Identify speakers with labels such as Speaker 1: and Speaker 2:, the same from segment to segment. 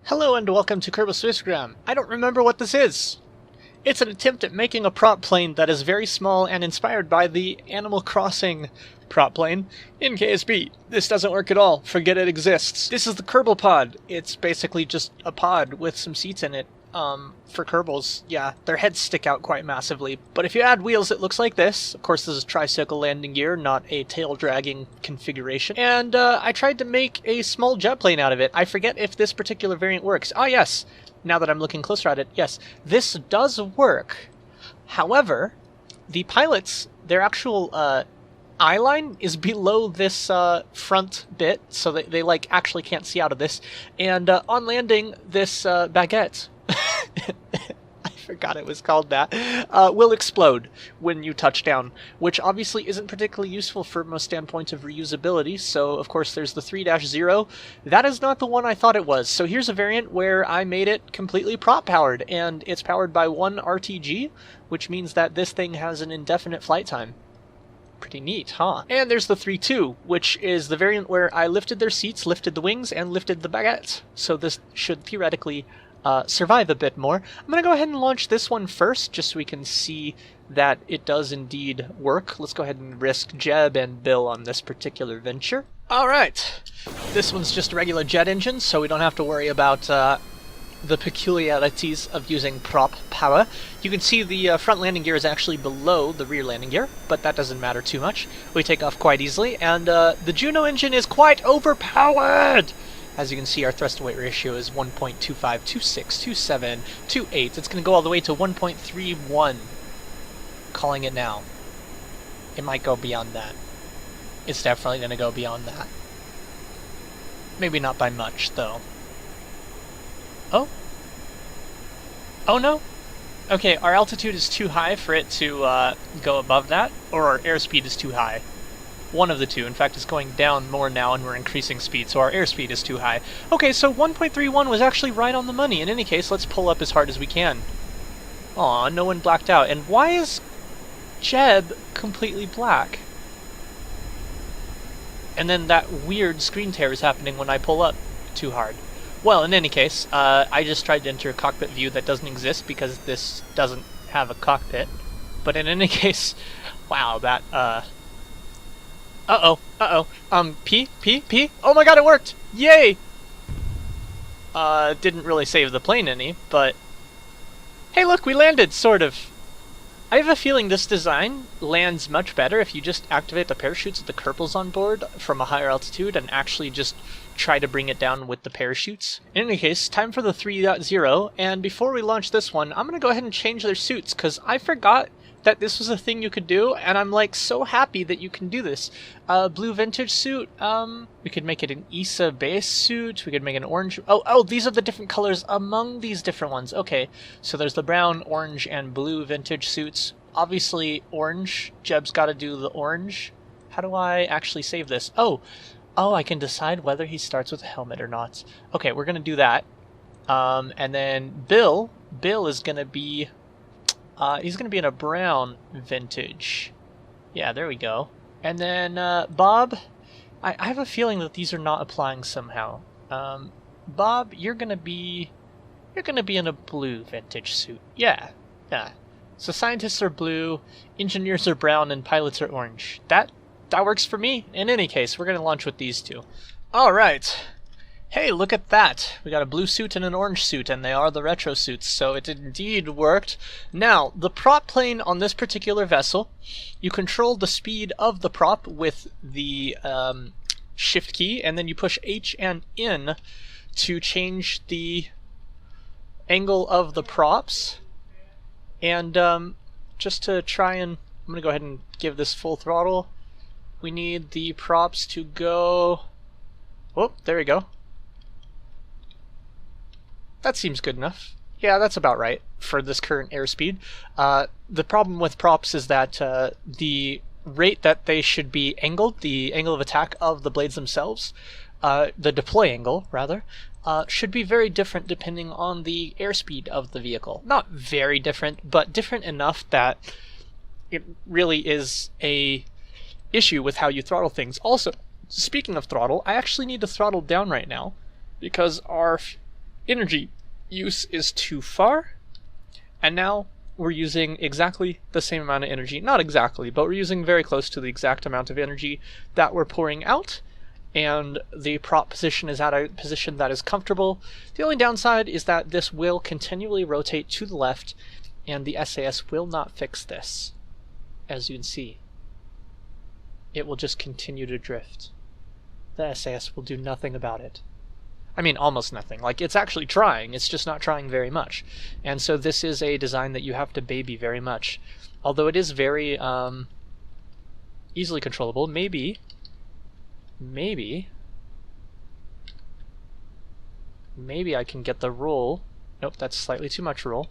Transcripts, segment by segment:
Speaker 1: Hello and welcome to Kerbal Spacegram. I don't remember what this is. It's an attempt at making a prop plane that is very small and inspired by the Animal Crossing prop plane in KSP. This doesn't work at all. Forget it exists. This is the Kerbal pod. It's basically just a pod with some seats in it. For Kerbals, yeah, their heads stick out quite massively. But if you add wheels, it looks like this. Of course, this is tricycle landing gear, not a tail-dragging configuration. And I tried to make a small jet plane out of it. I forget if this particular variant works. Ah, yes. Now that I'm looking closer at it, yes, this does work. However, the pilots, their actual eye line is below this front bit, so they like actually can't see out of this. And on landing, this baguette, I forgot it was called that, will explode when you touch down, which obviously isn't particularly useful from a standpoint of reusability. So of course there's the 3-0. That is not the one I thought it was. So here's a variant where I made it completely prop powered, and it's powered by one RTG, which means that this thing has an indefinite flight time. Pretty neat, huh? And there's the 3-2, which is the variant where I lifted their seats, lifted the wings, and lifted the baguette. So this should theoretically survive a bit more. I'm going to go ahead and launch this one first, just so we can see that it does indeed work. Let's go ahead and risk Jeb and Bill on this particular venture. Alright, this one's just a regular jet engine, so we don't have to worry about the peculiarities of using prop power. You can see the front landing gear is actually below the rear landing gear, but that doesn't matter too much. We take off quite easily, and the Juno engine is quite overpowered! As you can see, our thrust-to-weight ratio is 1.25, 26, 27, 28. It's going to go all the way to 1.31. Calling it now. It might go beyond that. It's definitely going to go beyond that. Maybe not by much, though. Oh? Oh no? Okay, our altitude is too high for it to go above that, or our airspeed is too high. One of the two. In fact, it's going down more now and we're increasing speed, so our airspeed is too high. Okay, so 1.31 was actually right on the money. In any case, let's pull up as hard as we can. Aw, no one blacked out. And why is Jeb completely black? And then that weird screen tear is happening when I pull up too hard. Well, in any case, I just tried to enter a cockpit view that doesn't exist because this doesn't have a cockpit. But in any case, wow, that, P? Oh my god, it worked! Yay! Didn't really save the plane any, but... Hey look, we landed, sort of! I have a feeling this design lands much better if you just activate the parachutes with the Kerbals on board from a higher altitude and actually just try to bring it down with the parachutes. In any case, time for the 3.0, and before we launch this one, I'm gonna go ahead and change their suits, because I forgot that this was a thing you could do, and I'm like so happy that you can do this. Blue vintage suit, we could make it an ESA base suit, we could make an orange, oh, these are the different colors among these different ones. Okay, so there's the brown, orange, and blue vintage suits. Obviously orange, Jeb's gotta do the orange. How do I actually save this? Oh, I can decide whether he starts with a helmet or not. Okay, we're gonna do that. And then Bill is gonna be, he's going to be in a brown vintage. Yeah, there we go. And then Bob, I have a feeling that these are not applying somehow. Bob, you're going to be in a blue vintage suit. Yeah. So scientists are blue, engineers are brown, and pilots are orange. That works for me. In any case, we're going to launch with these two. All right. Hey, look at that! We got a blue suit and an orange suit, and they are the retro suits, so it indeed worked. Now, the prop plane on this particular vessel, you control the speed of the prop with the shift key, and then you push H and N to change the angle of the props. And just to try and... I'm going to go ahead and give this full throttle. We need the props to go... Oh, there we go. That seems good enough. Yeah, that's about right for this current airspeed. The problem with props is that the rate that they should be angled, the angle of attack of the blades themselves, the deploy angle, rather, should be very different depending on the airspeed of the vehicle. Not very different, but different enough that it really is a issue with how you throttle things. Also, speaking of throttle, I actually need to throttle down right now because our energy use is too far, and now we're using exactly the same amount of energy. Not exactly, but we're using very close to the exact amount of energy that we're pouring out, and the prop position is at a position that is comfortable. The only downside is that this will continually rotate to the left, and the SAS will not fix this. As you can see, it will just continue to drift. The SAS will do nothing about it. I mean, almost nothing. Like, it's actually trying, it's just not trying very much. And so this is a design that you have to baby very much. Although it is very easily controllable. Maybe I can get the roll. Nope, that's slightly too much roll.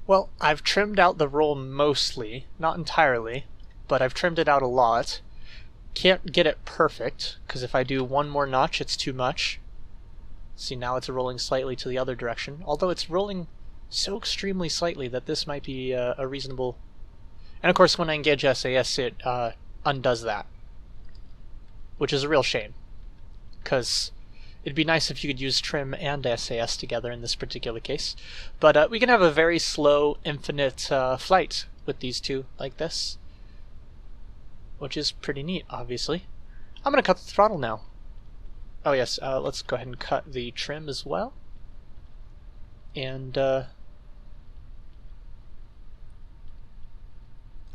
Speaker 1: Well, I've trimmed out the roll mostly, not entirely, but I've trimmed it out a lot. Can't get it perfect, because if I do one more notch, it's too much. See, now it's rolling slightly to the other direction, although it's rolling so extremely slightly that this might be a reasonable... And of course, when I engage SAS, it undoes that, which is a real shame, because it'd be nice if you could use trim and SAS together in this particular case. But we can have a very slow, infinite flight with these two, like this, which is pretty neat, obviously. I'm going to cut the throttle now. Oh yes, let's go ahead and cut the trim as well. And, I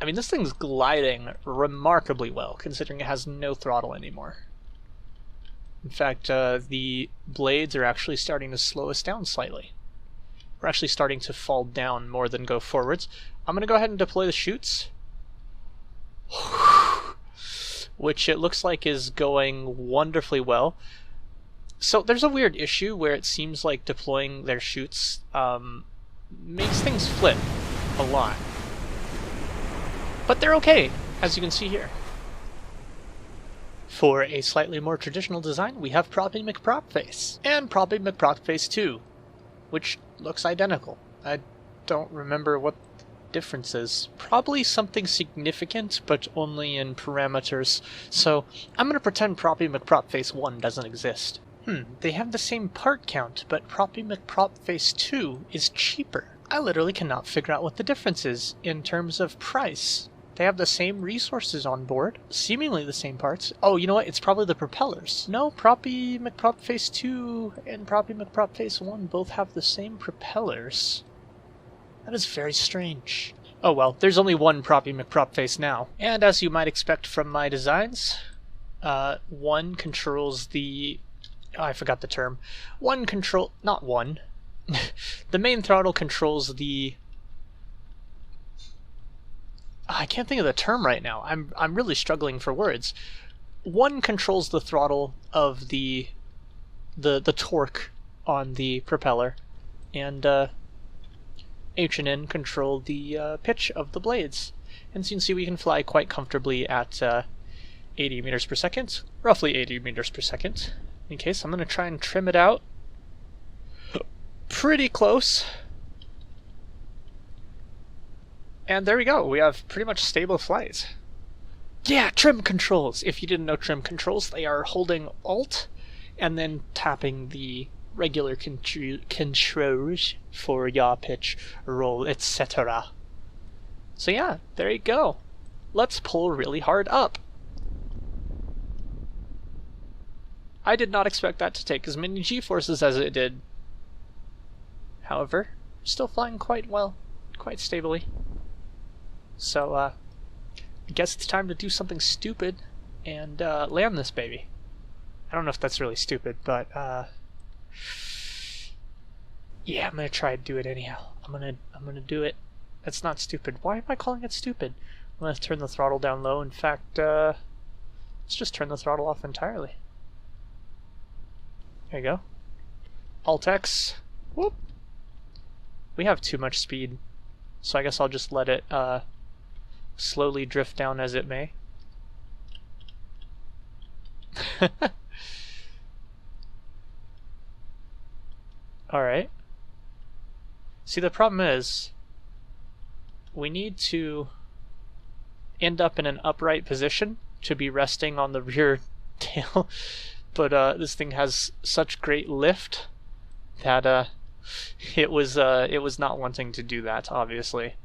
Speaker 1: mean, this thing's gliding remarkably well, considering it has no throttle anymore. In fact, the blades are actually starting to slow us down slightly. We're actually starting to fall down more than go forwards. I'm going to go ahead and deploy the chutes, which it looks like is going wonderfully well. So there's a weird issue where it seems like deploying their chutes makes things flip a lot. But they're okay, as you can see here. For a slightly more traditional design, we have Proppy McPropFace and Proppy McPropFace 2, which looks identical. I don't remember what the difference is. Probably something significant, but only in parameters. So I'm going to pretend Proppy McPropFace 1 doesn't exist. They have the same part count, but Proppy McPropFace 2 is cheaper. I literally cannot figure out what the difference is in terms of price. They have the same resources on board, seemingly the same parts. Oh, you know what? It's probably the propellers. No, Proppy McPropFace 2 and Proppy McPropFace 1 both have the same propellers. That is very strange. Oh well, there's only one Proppy McPropFace now. And as you might expect from my designs, one controls the... Oh, I forgot the term. Not one. The main throttle controls the... I can't think of the term right now. I'm really struggling for words. One controls the throttle of the torque on the propeller, and H and N control the pitch of the blades. And so you can see we can fly quite comfortably at 80 meters per second, roughly 80 meters per second. In case, I'm going to try and trim it out pretty close. And there we go, we have pretty much stable flight. Yeah, trim controls! If you didn't know trim controls, they are holding Alt and then tapping the regular controls for yaw, pitch, roll, etc. So yeah, there you go. Let's pull really hard up. I did not expect that to take as many G-forces as it did. However, still flying quite well, quite stably. So, I guess it's time to do something stupid and land this baby. I don't know if that's really stupid, but yeah, I'm gonna try to do it anyhow. I'm gonna do it. That's not stupid. Why am I calling it stupid? I'm gonna turn the throttle down low. In fact, let's just turn the throttle off entirely. There you go. Alt-X. Whoop. We have too much speed, so I guess I'll just let it slowly drift down as it may. Alright. See, the problem is we need to end up in an upright position to be resting on the rear tail but this thing has such great lift that it was not wanting to do that, obviously.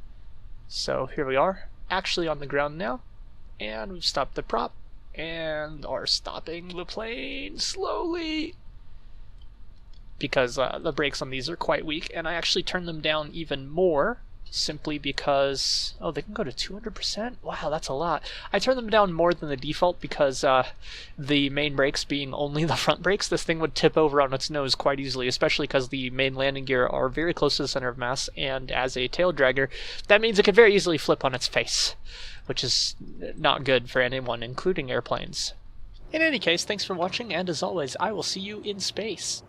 Speaker 1: So here we are, actually on the ground now, and we've stopped the prop and are stopping the plane slowly because the brakes on these are quite weak, and I actually turned them down even more simply because, oh, they can go to 200%? Wow, that's a lot. I turned them down more than the default because the main brakes being only the front brakes, this thing would tip over on its nose quite easily, especially because the main landing gear are very close to the center of mass, and as a tail dragger, that means it could very easily flip on its face, which is not good for anyone, including airplanes. In any case, thanks for watching, and as always, I will see you in space.